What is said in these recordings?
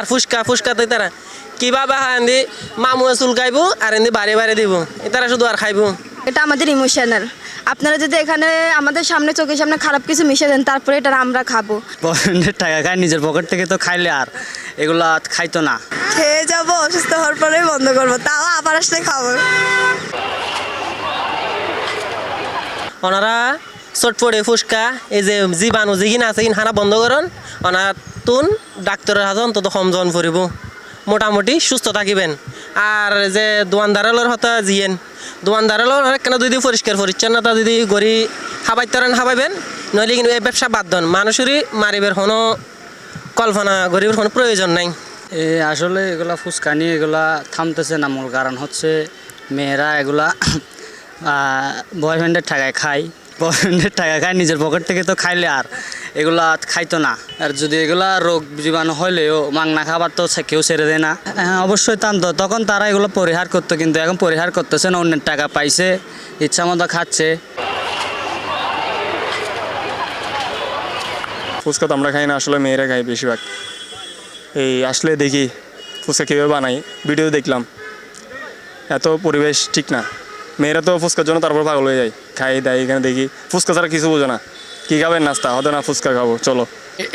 আর ফুচকা ফুচকাতে তারা কিভাবে এনে মামুয়ে চুলকাইবো আর এনে বাড়ি বাড়ি দিব তারা শুধু আর খাইবো। এটা আমাদের ইমোশনাল। আপনারা যদি এখানে আমাদের সামনে চোখের সামনে খারাপ কিছু মিশিয়ে দেন তারপরে এটা আমরা খাবো। গভর্নমেন্টের টাকা খায় নিজের পকেট থেকে তো খাইলে আর এগুলা খাইতো না। খেয়ে যাবো, অসুস্থ হওয়ার পরেই বন্ধ করবো, তাও আবার আসলে খাবো। ওনারা চটপটে ফুচকা এই যে জীবাণু যেগিন আছে হানা বন্ধ করেন ওনার তুন ডাক্তারের হাতে অন্তত কম জন ফুরিব মোটামুটি সুস্থ থাকিবেন। আর যে দোয়ানদারের হতা জিয়েন দোয়ানদারের কেন যদি পরিষ্কার পরিচ্ছন্নতা যদি গড়ি খাবাইতারেন খাবাইবেন নইলে কিন্তু এই ব্যবসা বাদ দেন মানুষেরই মারিবের কোনো কল্পনা গরিবের কোনো প্রয়োজন নাই। আসলে এগুলা ফুচকা নিয়ে এগুলা থামতেছে না, মূল কারণ হচ্ছে মেয়েরা এগুলা বয়ফ্রেন্ডের টাকায় খায়, বয়ফ্রেন্ডের টাকা খায় নিজের পকেট থেকে তো খাইলে আর এগুলা খাইতো না। আর যদি এগুলা রোগ জীবাণু হইলেও মাংনা খাবার তো কেউ ছেড়ে দেয় না। হ্যাঁ অবশ্যই টানতো, তখন তারা এগুলো পরিহার করতো, কিন্তু এখন পরিহার করতেছে না, অন্যের টাকা পাইছে ইচ্ছা মতো খাচ্ছে। ফুচকা তো আমরা খাই না, আসলে মেয়েরা খাই বেশিরভাগ। এই আসলে দেখি ফুচকা কীভাবে বানাই, ভিডিও দেখলাম, এত পরিবেশ ঠিক না। মেয়েরা তো ফুচকার জন্য তারপর পাগল হয়ে যায়, খাই দেয়, এখানে দেখি ফুচকা ছাড়া কিছু বোঝে না, কী খাবেন নাস্তা হয়তো না ফুচকা খাবো চলো।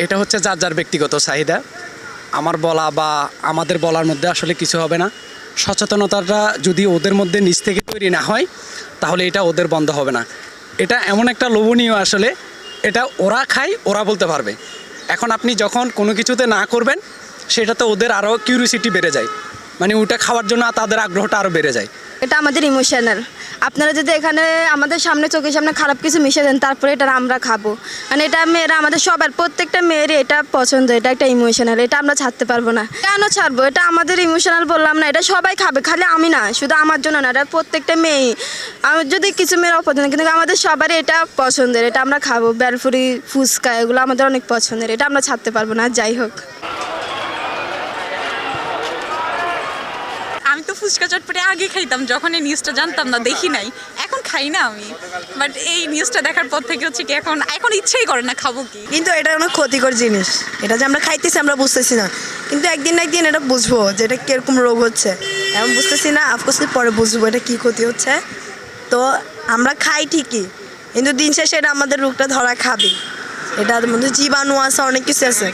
এটা হচ্ছে যার যার ব্যক্তিগত চাহিদা, আমার বলা বা আমাদের বলার মধ্যে আসলে কিছু হবে না। সচেতনতাটা যদি ওদের মধ্যে নিজ থেকে তৈরি না হয় তাহলে এটা ওদের বন্ধ হবে না। এটা এমন একটা লোভনীয় আসলে, এটা ওরা খায় ওরা বলতে পারবে। এখন আপনি যখন কোনো কিছুতে না করবেন সেটাতে ওদের আরও কিউরিওসিটি বেড়ে যায়, মানে ওটা খাওয়ার জন্য তাদের আগ্রহটা আরও বেড়ে যায়। এটা আমাদের ইমোশনাল। আপনারা যদি এখানে আমাদের সামনে চোখের সামনে খারাপ কিছু মিশিয়ে দেন তারপরে এটা আমরা খাবো। মানে এটা মেয়েরা আমাদের সবার প্রত্যেকটা মেয়েরই এটা পছন্দ, এটা একটা ইমোশনাল, এটা আমরা ছাড়তে পারবো না। কেন ছাড়বো? এটা আমাদের ইমোশনাল বললাম না, এটা সবাই খাবে, খালি আমি না, শুধু আমার জন্য না, এটা প্রত্যেকটা মেয়েই। আমি যদি কিছু মেয়ের অপছন্দ কিন্তু আমাদের সবারই এটা পছন্দের, এটা আমরা খাবো। বেলপুরি ফুচকা এগুলো আমাদের অনেক পছন্দের, এটা আমরা ছাড়তে পারবো না। যাই হোক, আমি তো ফুচকা চটপটে আগে খাইতাম, যখন এই নিউজটা জানতাম না, দেখি নাই, এখন খাই না আমি। বাট এই নিউজটা দেখার পর থেকে হচ্ছে কি এখন ইচ্ছেই করে না খাবো কি। কিন্তু এটা অনেক ক্ষতিকর জিনিস, এটা যে আমরা খাইতেছি আমরা বুঝতেছি না, কিন্তু একদিন না একদিন এটা বুঝবো যে এটা কীরকম রোগ হচ্ছে। এখন বুঝতেছি না, অফকোর্স পরে বুঝবো এটা কী ক্ষতি হচ্ছে। তো আমরা খাই ঠিকই, কিন্তু দিন শেষে এটা আমাদের রোগটা ধরা খাবে, এটার মধ্যে জীবাণু আছে, অনেক কিছু আছে।